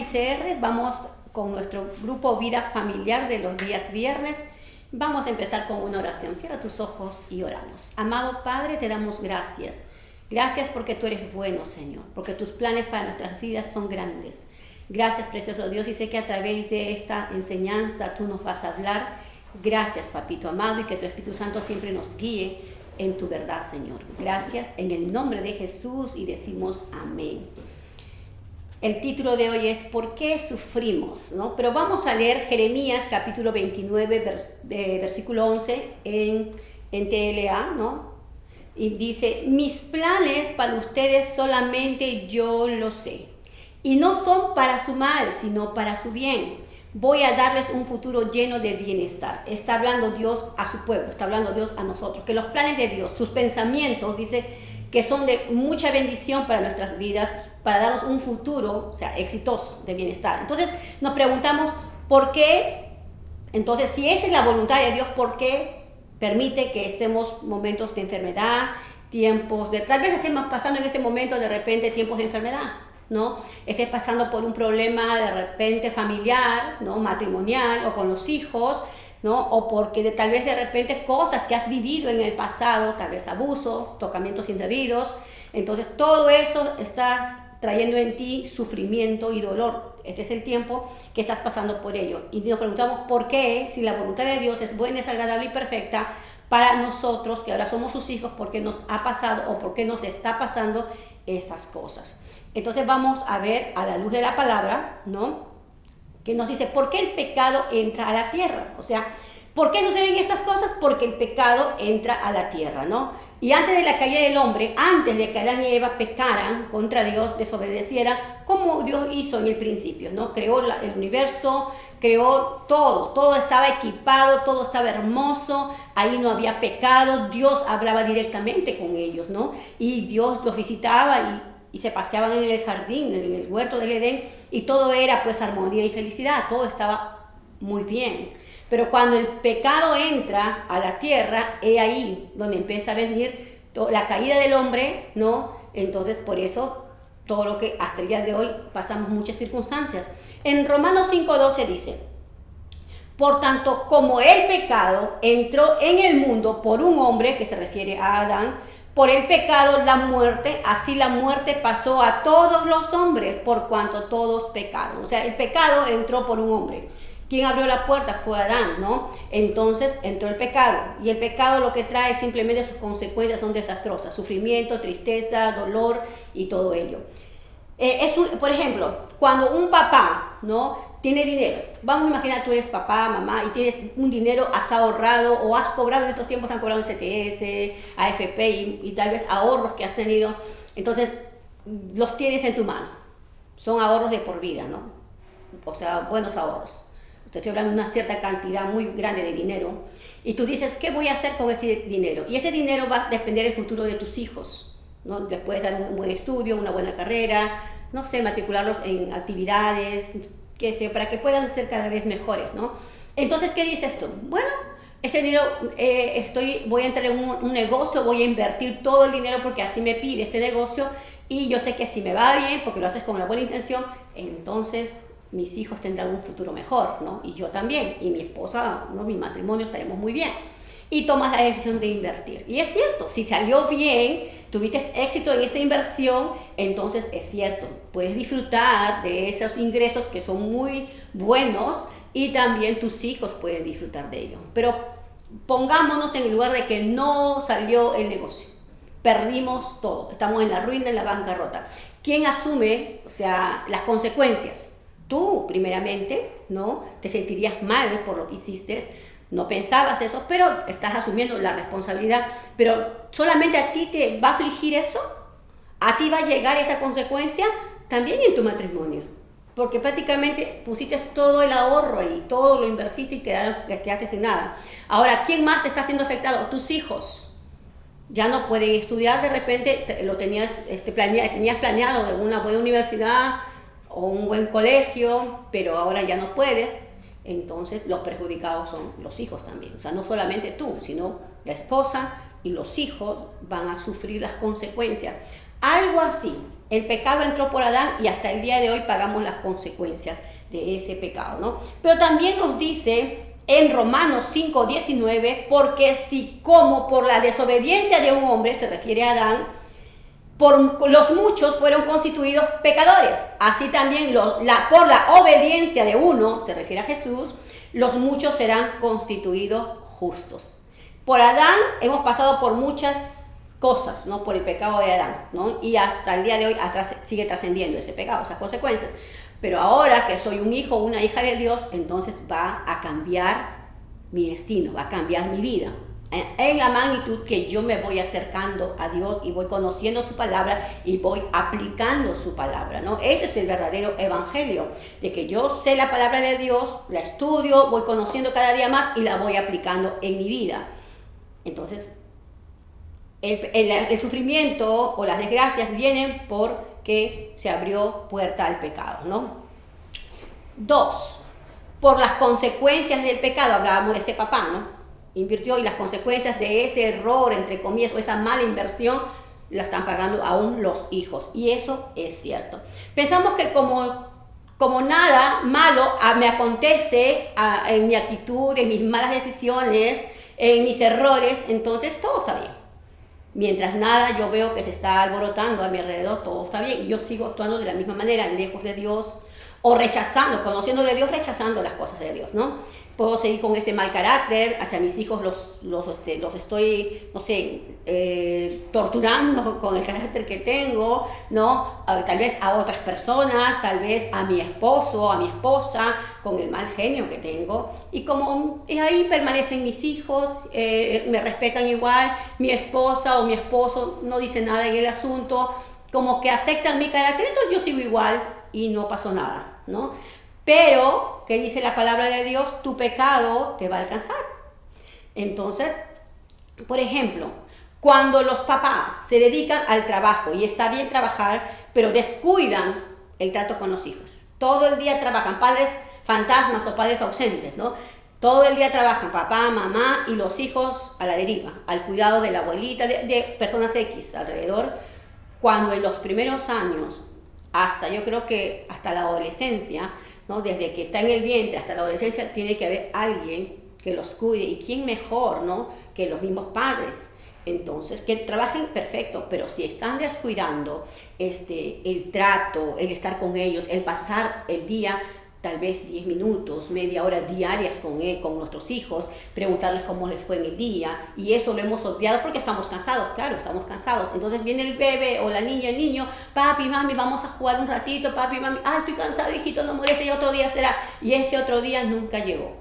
ICR, vamos con nuestro grupo Vida Familiar de los días viernes. Vamos a empezar con una oración. Cierra tus ojos y oramos. Amado Padre, te damos gracias. Gracias porque tú eres bueno, Señor, porque tus planes para nuestras vidas son grandes. Gracias, precioso Dios, y sé que a través de esta enseñanza tú nos vas a hablar. Gracias, Papito amado, y que tu Espíritu Santo siempre nos guíe en tu verdad, Señor. Gracias, en el nombre de Jesús, y decimos amén. El título de hoy es ¿por qué sufrimos? ¿No? Pero vamos a leer Jeremías capítulo 29, versículo 11 en TLA, ¿no? Y dice, mis planes para ustedes solamente yo lo sé. Y no son para su mal, sino para su bien. Voy a darles un futuro lleno de bienestar. Está hablando Dios a su pueblo, está hablando Dios a nosotros. Que los planes de Dios, sus pensamientos, dice que son de mucha bendición para nuestras vidas, para darnos un futuro, o sea, exitoso, de bienestar. Entonces nos preguntamos, ¿por qué? Entonces, si esa es la voluntad de Dios, ¿por qué permite que estemos momentos de enfermedad, tiempos de... Tal vez estemos pasando en este momento de repente tiempos de enfermedad, ¿no? Estés pasando por un problema de repente familiar, ¿no? Matrimonial o con los hijos, ¿no? O porque tal vez de repente cosas que has vivido en el pasado, tal vez abuso, tocamientos indebidos. Entonces todo eso estás trayendo en ti sufrimiento y dolor. Este es el tiempo que estás pasando por ello. Y nos preguntamos por qué, si la voluntad de Dios es buena, es agradable y perfecta para nosotros, que ahora somos sus hijos, por qué nos ha pasado o por qué nos está pasando estas cosas. Entonces vamos a ver a la luz de la palabra, ¿no? Que nos dice, ¿por qué el pecado entra a la tierra? O sea, ¿por qué suceden estas cosas? Porque el pecado entra a la tierra, ¿no? Y antes de la caída del hombre, antes de que Adán y Eva pecaran contra Dios, desobedecieran, como Dios hizo en el principio, ¿no? Creó el universo, creó todo estaba equipado, todo estaba hermoso, ahí no había pecado, Dios hablaba directamente con ellos, ¿no? Y Dios los visitaba y se paseaban en el jardín, en el huerto del Edén, y todo era pues armonía y felicidad, todo estaba muy bien. Pero cuando el pecado entra a la tierra, es ahí donde empieza a venir la caída del hombre, ¿no? Entonces por eso todo lo que hasta el día de hoy pasamos muchas circunstancias. En Romanos 5:12 dice, por tanto, como el pecado entró en el mundo por un hombre, que se refiere a Adán, por el pecado la muerte, así la muerte pasó a todos los hombres, por cuanto todos pecaron. O sea, el pecado entró por un hombre. ¿Quién abrió la puerta? Fue Adán, ¿no? Entonces entró el pecado. Y el pecado lo que trae simplemente sus consecuencias son desastrosas. Sufrimiento, tristeza, dolor y todo ello. Por ejemplo, cuando un papá, ¿no? Tiene dinero, vamos a imaginar tú eres papá, mamá y tienes un dinero, has ahorrado o has cobrado en estos tiempos, han cobrado en CTS, AFP y tal vez ahorros que has tenido, entonces los tienes en tu mano, son ahorros de por vida, ¿no? O sea, buenos ahorros. Te estoy hablando de una cierta cantidad muy grande de dinero y tú dices, ¿qué voy a hacer con este dinero? Y ese dinero va a depender del futuro de tus hijos, ¿no? Les puedes dar un buen estudio, una buena carrera, no sé, matricularlos en actividades, que sea, para que puedan ser cada vez mejores, ¿no? Entonces, ¿qué dice esto? Bueno, este dinero, voy a entrar en un negocio, voy a invertir todo el dinero porque así me pide este negocio y yo sé que si me va bien, porque lo haces con una buena intención, entonces mis hijos tendrán un futuro mejor, ¿no? Y yo también, y mi esposa, ¿no? Mi matrimonio estaremos muy bien. Y tomas la decisión de invertir. Y es cierto, si salió bien, tuviste éxito en esa inversión, entonces es cierto, puedes disfrutar de esos ingresos que son muy buenos y también tus hijos pueden disfrutar de ello. Pero pongámonos en el lugar de que no salió el negocio, perdimos todo, estamos en la ruina, en la bancarrota. ¿Quién asume, o sea, las consecuencias? Tú, primeramente, ¿no? Te sentirías mal por lo que hiciste. No pensabas eso, pero estás asumiendo la responsabilidad. Pero solamente a ti te va a afligir eso, a ti va a llegar esa consecuencia también en tu matrimonio. Porque prácticamente pusiste todo el ahorro y todo lo invertiste y quedaste sin nada. Ahora, ¿quién más está siendo afectado? Tus hijos. Ya no pueden estudiar, de repente lo tenías planeado de una buena universidad o un buen colegio, pero ahora ya no puedes. Entonces los perjudicados son los hijos también, o sea, no solamente tú, sino la esposa y los hijos van a sufrir las consecuencias. Algo así. El pecado entró por Adán y hasta el día de hoy pagamos las consecuencias de ese pecado, ¿no? Pero también nos dice en Romanos 5:19, porque si como por la desobediencia de un hombre, se refiere a Adán, por los muchos fueron constituidos pecadores, así también por la obediencia de uno, se refiere a Jesús, los muchos serán constituidos justos. Por Adán hemos pasado por muchas cosas, ¿no? Por el pecado de Adán, ¿no? Y hasta el día de hoy sigue trascendiendo ese pecado, esas consecuencias. Pero ahora que soy un hijo o una hija de Dios, entonces va a cambiar mi destino, va a cambiar mi vida. En la magnitud que yo me voy acercando a Dios y voy conociendo su palabra y voy aplicando su palabra, ¿no? Ese es el verdadero evangelio, de que yo sé la palabra de Dios, la estudio, voy conociendo cada día más y la voy aplicando en mi vida. Entonces, el sufrimiento o las desgracias vienen porque se abrió puerta al pecado, ¿no? 2, por las consecuencias del pecado. Hablábamos de este papá, ¿no? Invirtió y las consecuencias de ese error, entre comillas, o esa mala inversión, la están pagando aún los hijos. Y eso es cierto. Pensamos que como nada malo me acontece en mi actitud, en mis malas decisiones, en mis errores, entonces todo está bien. Mientras nada yo veo que se está alborotando a mi alrededor, todo está bien. Y yo sigo actuando de la misma manera, lejos de Dios, o rechazando, conociendo de Dios, rechazando las cosas de Dios, ¿no? Puedo seguir con ese mal carácter, hacia mis hijos los estoy, no sé, torturando con el carácter que tengo, ¿no? Tal vez a otras personas, tal vez a mi esposo, a mi esposa, con el mal genio que tengo. Y como ahí permanecen mis hijos, me respetan igual, mi esposa o mi esposo no dice nada en el asunto, como que aceptan mi carácter, entonces yo sigo igual y no pasó nada, ¿no? Pero, ¿qué dice la palabra de Dios? Tu pecado te va a alcanzar. Entonces, por ejemplo, cuando los papás se dedican al trabajo, y está bien trabajar, pero descuidan el trato con los hijos. Todo el día trabajan, padres fantasmas o padres ausentes, ¿no? Todo el día trabajan papá, mamá y los hijos a la deriva, al cuidado de la abuelita, de personas X alrededor. Cuando en los primeros años, yo creo que hasta la adolescencia, ¿no? Desde que está en el vientre hasta la adolescencia, tiene que haber alguien que los cuide. ¿Y quién mejor, no? Que los mismos padres? Entonces, que trabajen perfecto, pero si están descuidando el trato, el estar con ellos, el pasar el día, tal vez 10 minutos, media hora diarias con nuestros hijos, preguntarles cómo les fue en el día, y eso lo hemos olvidado porque estamos cansados, claro, estamos cansados. Entonces viene el bebé o la niña, el niño, papi, mami, vamos a jugar un ratito, papi, mami, ay, estoy cansado, hijito, no moleste, y otro día será, y ese otro día nunca llegó.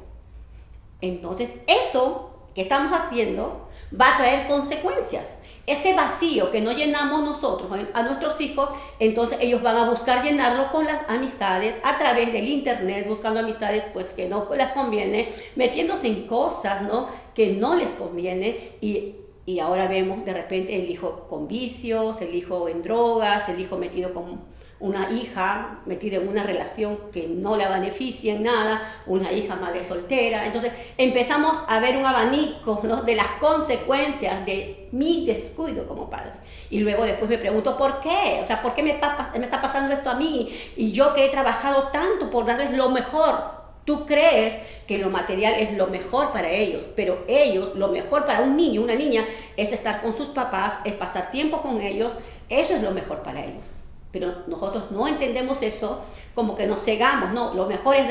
Entonces, eso que estamos haciendo va a traer consecuencias. Ese vacío que no llenamos nosotros a nuestros hijos, entonces ellos van a buscar llenarlo con las amistades, a través del internet, buscando amistades pues que no les conviene, metiéndose en cosas, ¿no? Que no les conviene, y ahora vemos de repente el hijo con vicios, el hijo en drogas, el hijo metido con una hija metida en una relación que no la beneficia en nada, una hija madre soltera. Entonces empezamos a ver un abanico, ¿no? De las consecuencias de mi descuido como padre. Y luego después me pregunto, ¿por qué? O sea, ¿por qué me está pasando esto a mí? Y yo que he trabajado tanto por darles lo mejor. Tú crees que lo material es lo mejor para ellos, pero ellos, lo mejor para un niño, una niña, es estar con sus papás, es pasar tiempo con ellos. Eso es lo mejor para ellos. Pero nosotros no entendemos eso, como que nos cegamos, no, lo mejor es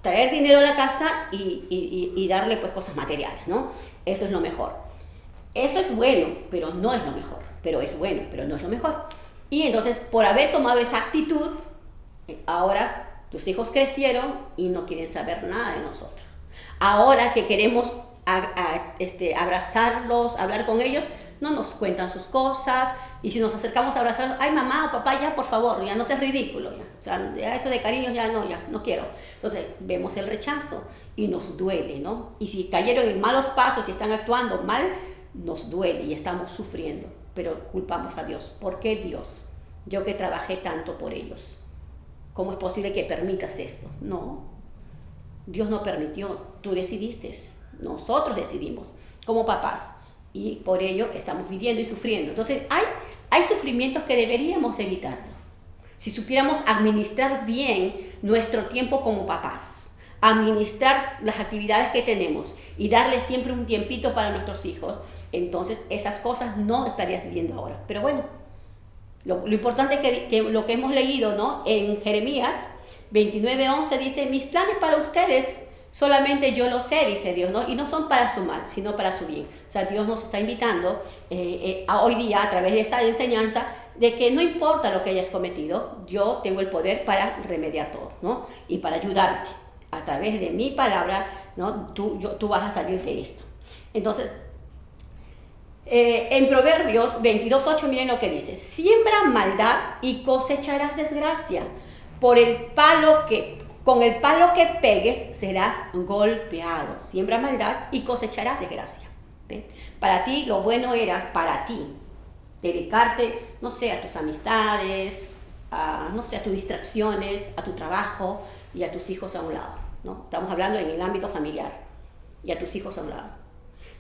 traer dinero a la casa y darle pues cosas materiales, ¿no? Eso es lo mejor. Eso es bueno, pero no es lo mejor. Pero es bueno, pero no es lo mejor. Y entonces, por haber tomado esa actitud, ahora tus hijos crecieron y no quieren saber nada de nosotros. Ahora que queremos abrazarlos, hablar con ellos, no nos cuentan sus cosas, y si nos acercamos a abrazar, ay mamá o papá, ya por favor, ya no seas ridículo, ya. O sea, ya eso de cariño ya no quiero. Entonces vemos el rechazo y nos duele, ¿no? Y si cayeron en malos pasos y están actuando mal, nos duele y estamos sufriendo, pero culpamos a Dios. ¿Por qué Dios? Yo que trabajé tanto por ellos, ¿cómo es posible que permitas esto? No, Dios no permitió, tú decidiste, nosotros decidimos como papás. Y por ello estamos viviendo y sufriendo. Entonces hay hay sufrimientos que deberíamos evitarlo. Si supiéramos administrar bien nuestro tiempo como papás, administrar las actividades que tenemos y darle siempre un tiempito para nuestros hijos, entonces esas cosas no estarías viviendo ahora. Pero bueno, lo importante que lo que hemos leído, ¿no? En Jeremías 29:11 dice, mis planes para ustedes solamente yo lo sé, dice Dios, ¿no? Y no son para su mal, sino para su bien. O sea, Dios nos está invitando hoy día, a través de esta enseñanza, de que no importa lo que hayas cometido, yo tengo el poder para remediar todo, ¿no? Y para ayudarte. A través de mi palabra, ¿no? Tú vas a salir de esto. Entonces, en Proverbios 22:8, miren lo que dice. Siembra maldad y cosecharás desgracia. Con el palo que pegues serás golpeado. Siembra maldad y cosecharás desgracia. ¿Ves? Para ti lo bueno era, para ti, dedicarte, no sé, a tus amistades, no sé, a tus distracciones, a tu trabajo y a tus hijos a un lado, ¿no? Estamos hablando en el ámbito familiar, y a tus hijos a un lado.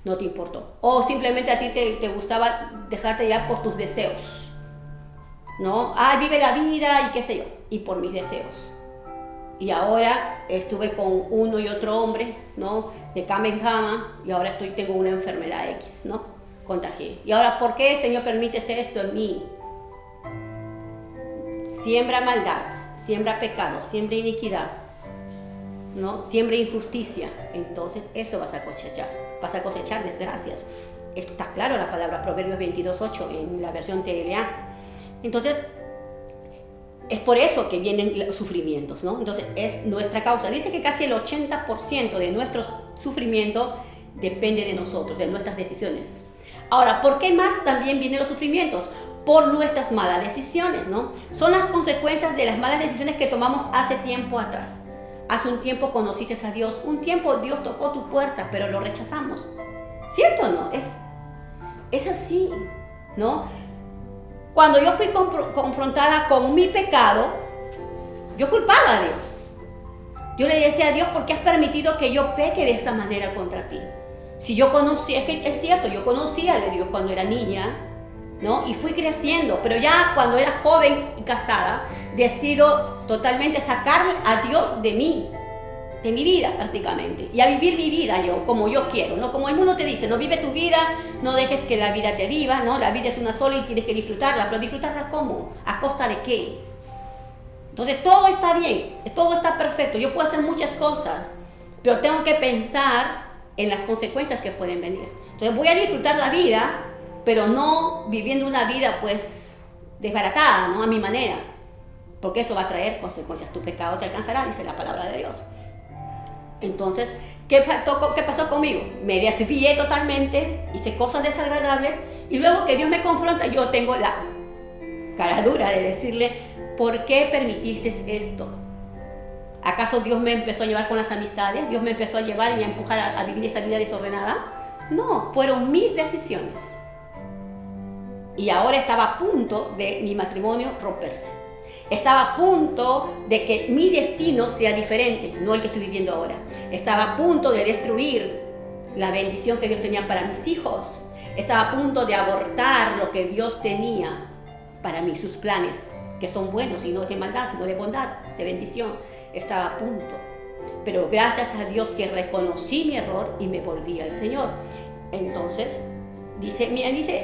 No te importó. O simplemente a ti te gustaba dejarte llevar por tus deseos, ¿no? Vive la vida y qué sé yo, y por mis deseos. Y ahora estuve con uno y otro hombre, ¿no? De cama en cama, y ahora tengo una enfermedad X, ¿no? Contagié. Y ahora, ¿por qué, Señor, permites esto en mí? Siembra maldad, siembra pecado, siembra iniquidad, ¿no? Siembra injusticia. Entonces eso vas a cosechar desgracias. Está claro la palabra Proverbios 22:8 en la versión TLA. Entonces, es por eso que vienen los sufrimientos, ¿no? Entonces, es nuestra causa. Dice que casi el 80% de nuestro sufrimiento depende de nosotros, de nuestras decisiones. Ahora, ¿por qué más también vienen los sufrimientos? Por nuestras malas decisiones, ¿no? Son las consecuencias de las malas decisiones que tomamos hace tiempo atrás. Hace un tiempo conociste a Dios, un tiempo Dios tocó tu puerta, pero lo rechazamos. ¿Cierto o no? Es así, ¿no? Cuando yo fui confrontada con mi pecado, yo culpaba a Dios. Yo le decía a Dios, ¿por qué has permitido que yo peque de esta manera contra ti? Si yo conocía, es que es cierto, yo conocía de Dios cuando era niña, ¿no? Y fui creciendo, pero ya cuando era joven y casada, decido totalmente sacar a Dios de mí, de mi vida prácticamente, y a vivir mi vida yo, como yo quiero, ¿no? Como el mundo te dice, no vive tu vida, no dejes que la vida te viva, ¿no? La vida es una sola y tienes que disfrutarla, pero ¿disfrutarla cómo? ¿A costa de qué? Entonces todo está bien, todo está perfecto, yo puedo hacer muchas cosas, pero tengo que pensar en las consecuencias que pueden venir. Entonces voy a disfrutar la vida, pero no viviendo una vida pues desbaratada, ¿no? A mi manera, porque eso va a traer consecuencias. Tu pecado te alcanzará, dice la palabra de Dios. Entonces, ¿qué pasó conmigo? Me desvié totalmente, hice cosas desagradables y luego que Dios me confronta, yo tengo la cara dura de decirle, ¿por qué permitiste esto? ¿Acaso Dios me empezó a llevar con las amistades? ¿Dios me empezó a llevar y a empujar a vivir esa vida desordenada? No, fueron mis decisiones. Y ahora estaba a punto de mi matrimonio romperse. Estaba a punto de que mi destino sea diferente, no el que estoy viviendo ahora. Estaba a punto de destruir la bendición que Dios tenía para mis hijos. Estaba a punto de abortar lo que Dios tenía para mí, sus planes, que son buenos y no de maldad, sino de bondad, de bendición. Estaba a punto. Pero gracias a Dios que reconocí mi error y me volví al Señor. Entonces, dice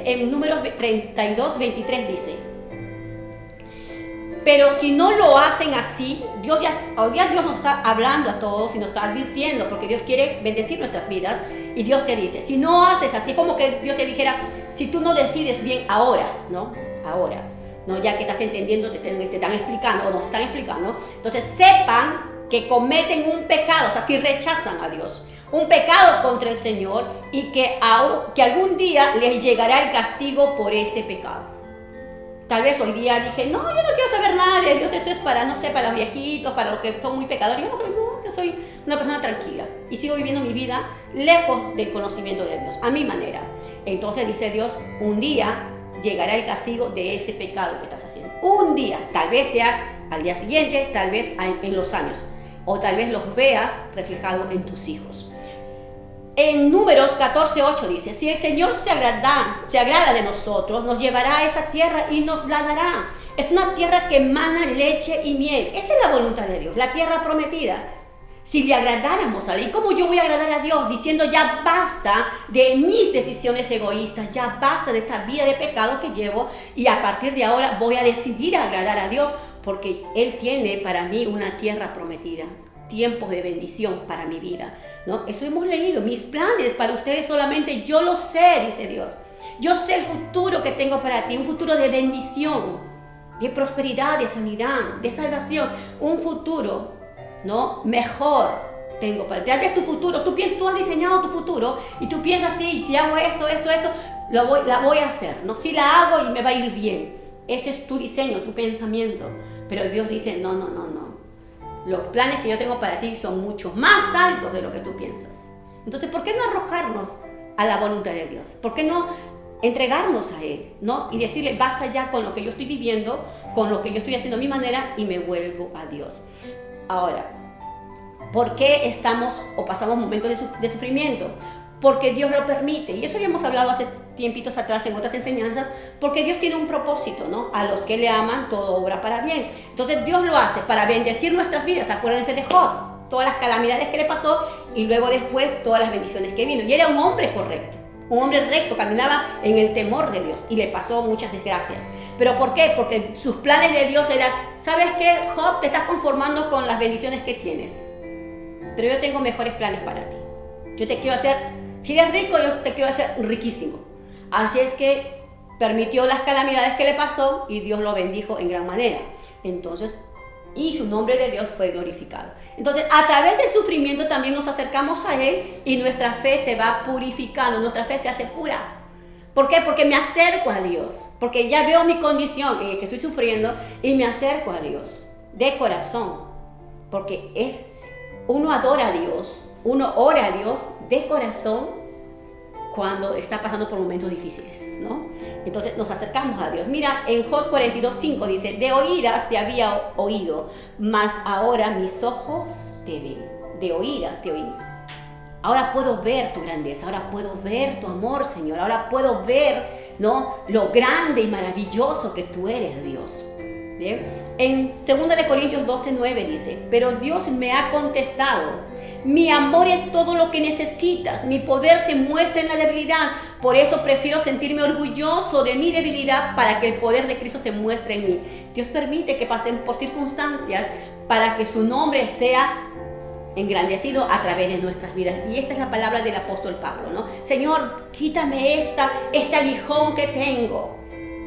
en Números 32:23 dice, pero si no lo hacen así, hoy día Dios nos está hablando a todos y nos está advirtiendo, porque Dios quiere bendecir nuestras vidas, y Dios te dice, si no haces así, es como que Dios te dijera, si tú no decides bien ahora, ¿no? Ahora, ¿no? Ya que estás entendiendo, te están explicando, o nos están explicando, entonces sepan que cometen un pecado, o sea, si rechazan a Dios, un pecado contra el Señor, y que algún día les llegará el castigo por ese pecado. Tal vez hoy día dije, no, yo no quiero saber nada de Dios, eso es para, no sé, para los viejitos, para los que son muy pecadores. Yo soy una persona tranquila y sigo viviendo mi vida lejos del conocimiento de Dios, a mi manera. Entonces dice Dios, un día llegará el castigo de ese pecado que estás haciendo. Un día, tal vez sea al día siguiente, tal vez en los años, o tal vez los veas reflejados en tus hijos. En Números 14:8 dice, si el Señor se agrada de nosotros, nos llevará a esa tierra y nos la dará. Es una tierra que emana leche y miel. Esa es la voluntad de Dios, la tierra prometida. Si le agradáramos a Él, ¿cómo yo voy a agradar a Dios? Diciendo, ya basta de mis decisiones egoístas, ya basta de esta vida de pecado que llevo, y a partir de ahora voy a decidir agradar a Dios, porque Él tiene para mí una tierra prometida, tiempos de bendición para mi vida, ¿no? Eso hemos leído. Mis planes para ustedes solamente yo lo sé, dice Dios. Yo sé el futuro que tengo para ti, un futuro de bendición, de prosperidad, de sanidad, de salvación, un futuro, ¿no? Mejor tengo para ti. Tal vez tu futuro, tú has diseñado tu futuro y tú piensas, sí, si hago esto, la voy a hacer, ¿no? Si la hago y me va a ir bien. Ese es tu diseño, tu pensamiento. Pero Dios dice, no. Los planes que yo tengo para ti son mucho más altos de lo que tú piensas. Entonces, ¿por qué no arrojarnos a la voluntad de Dios? ¿Por qué no entregarnos a Él, ¿no? Y decirle, basta ya con lo que yo estoy viviendo, con lo que yo estoy haciendo a mi manera, y me vuelvo a Dios. Ahora, ¿por qué estamos o pasamos momentos de sufrimiento? Porque Dios lo permite. Y eso ya hemos hablado hace tiempitos atrás en otras enseñanzas, porque Dios tiene un propósito, ¿no? A los que le aman, todo obra para bien. Entonces Dios lo hace para bendecir nuestras vidas. Acuérdense de Job, todas las calamidades que le pasó y luego después todas las bendiciones que vino. Y era un hombre correcto, un hombre recto, caminaba en el temor de Dios y le pasó muchas desgracias. ¿Pero por qué? Porque sus planes de Dios eran, ¿sabes qué, Job? Te estás conformando con las bendiciones que tienes, pero yo tengo mejores planes para ti. Yo te quiero hacer, si eres rico, yo te quiero hacer riquísimo. Así es que permitió las calamidades que le pasó y Dios lo bendijo en gran manera. Entonces, y su nombre de Dios fue glorificado. Entonces, a través del sufrimiento también nos acercamos a Él y nuestra fe se va purificando, nuestra fe se hace pura. ¿Por qué? Porque me acerco a Dios, porque ya veo mi condición en la que estoy sufriendo y me acerco a Dios de corazón, porque uno adora a Dios, uno ora a Dios de corazón cuando está pasando por momentos difíciles, ¿no? Entonces nos acercamos a Dios. Mira, en Job 42:5 dice, de oídas te había oído, mas ahora mis ojos te ven. De oídas te oí. Ahora puedo ver tu grandeza, ahora puedo ver tu amor, Señor. Ahora puedo ver, ¿no?, lo grande y maravilloso que tú eres, Dios. ¿Bien? En 2 Corintios 12:9 dice, pero Dios me ha contestado, mi amor es todo lo que necesitas, mi poder se muestra en la debilidad, por eso prefiero sentirme orgulloso de mi debilidad para que el poder de Cristo se muestre en mí. Dios permite que pasen por circunstancias para que su nombre sea engrandecido a través de nuestras vidas. Y esta es la palabra del apóstol Pablo, ¿no? Señor, quítame este aguijón que tengo.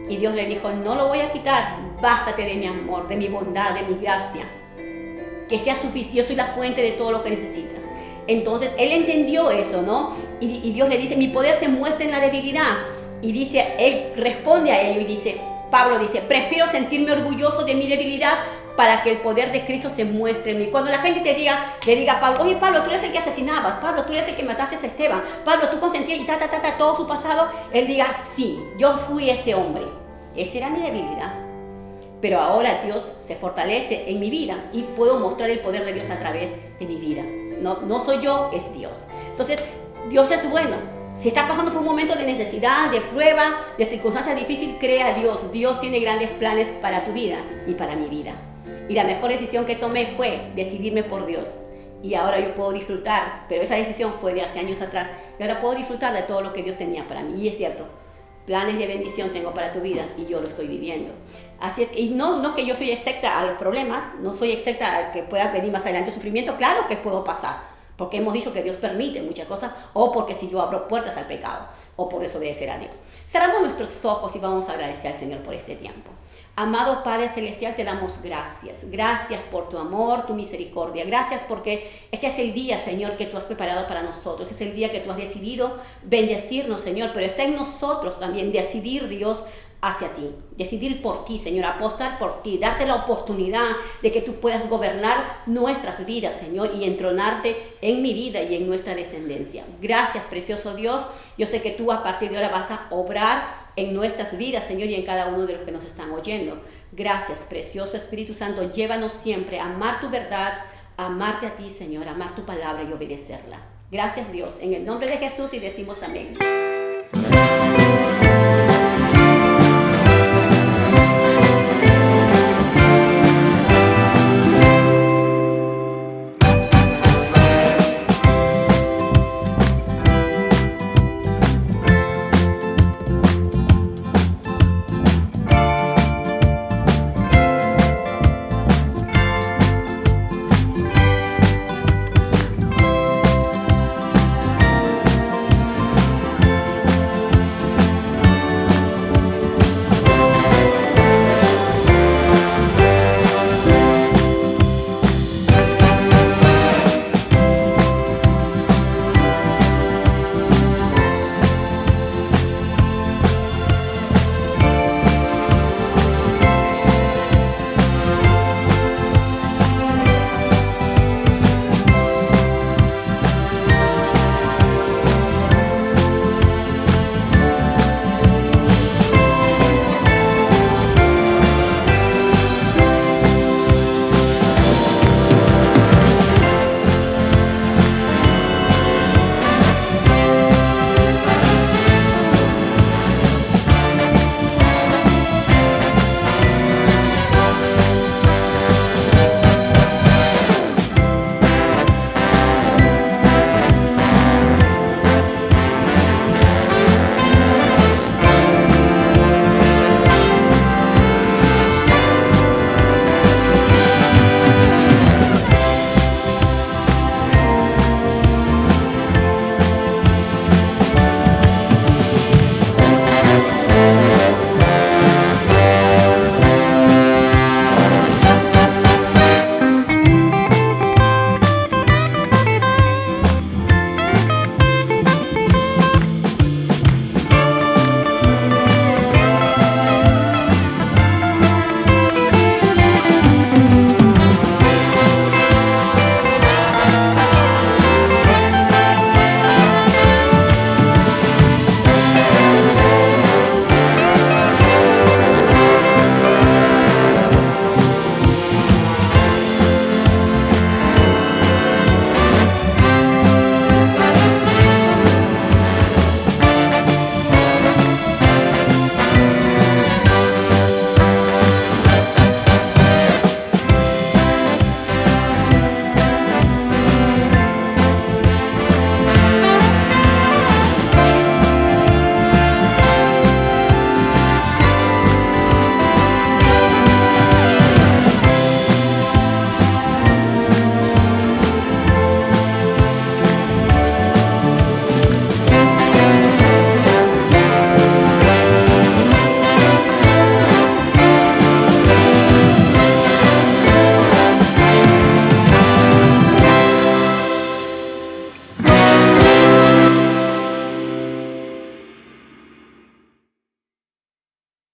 Y Dios le dijo, no lo voy a quitar, bástate de mi amor, de mi bondad, de mi gracia. Que sea suficiente, yo soy la fuente de todo lo que necesitas. Entonces, él entendió eso, ¿no? Y Dios le dice, mi poder se muestra en la debilidad. Y dice, él responde a ello y dice, Pablo dice, prefiero sentirme orgulloso de mi debilidad para que el poder de Cristo se muestre en mí. Cuando la gente le diga a Pablo, oye Pablo, tú eres el que asesinabas, Pablo, tú eres el que mataste a Esteban, Pablo, tú consentías y todo su pasado, él diga, sí, yo fui ese hombre, esa era mi debilidad. Pero ahora Dios se fortalece en mi vida y puedo mostrar el poder de Dios a través de mi vida. No soy yo, es Dios. Entonces, Dios es bueno. Si estás pasando por un momento de necesidad, de prueba, de circunstancia difícil, crea a Dios. Dios tiene grandes planes para tu vida y para mi vida. Y la mejor decisión que tomé fue decidirme por Dios. Y ahora yo puedo disfrutar, pero esa decisión fue de hace años atrás. Y ahora puedo disfrutar de todo lo que Dios tenía para mí. Y es cierto, planes de bendición tengo para tu vida y yo lo estoy viviendo. Así es, y no es que yo soy excepta a los problemas, no soy excepta a que pueda venir más adelante sufrimiento. Claro que puedo pasar, porque hemos dicho que Dios permite muchas cosas, o porque si yo abro puertas al pecado, o por desobedecer a Dios. Cerramos nuestros ojos y vamos a agradecer al Señor por este tiempo. Amado Padre Celestial, te damos gracias. Gracias por tu amor, tu misericordia. Gracias porque este es el día, Señor, que tú has preparado para nosotros. Es el día que tú has decidido bendecirnos, Señor, pero está en nosotros también decidir, Dios, hacia ti, decidir por ti, Señor, apostar por ti, darte la oportunidad de que tú puedas gobernar nuestras vidas, Señor, y entronarte en mi vida y en nuestra descendencia. Gracias, precioso Dios. Yo sé que tú a partir de ahora vas a obrar en nuestras vidas, Señor, y en cada uno de los que nos están oyendo. Gracias, precioso Espíritu Santo. Llévanos siempre a amar tu verdad, a amarte a ti, Señor, a amar tu palabra y obedecerla. Gracias Dios, en el nombre de Jesús y decimos amén.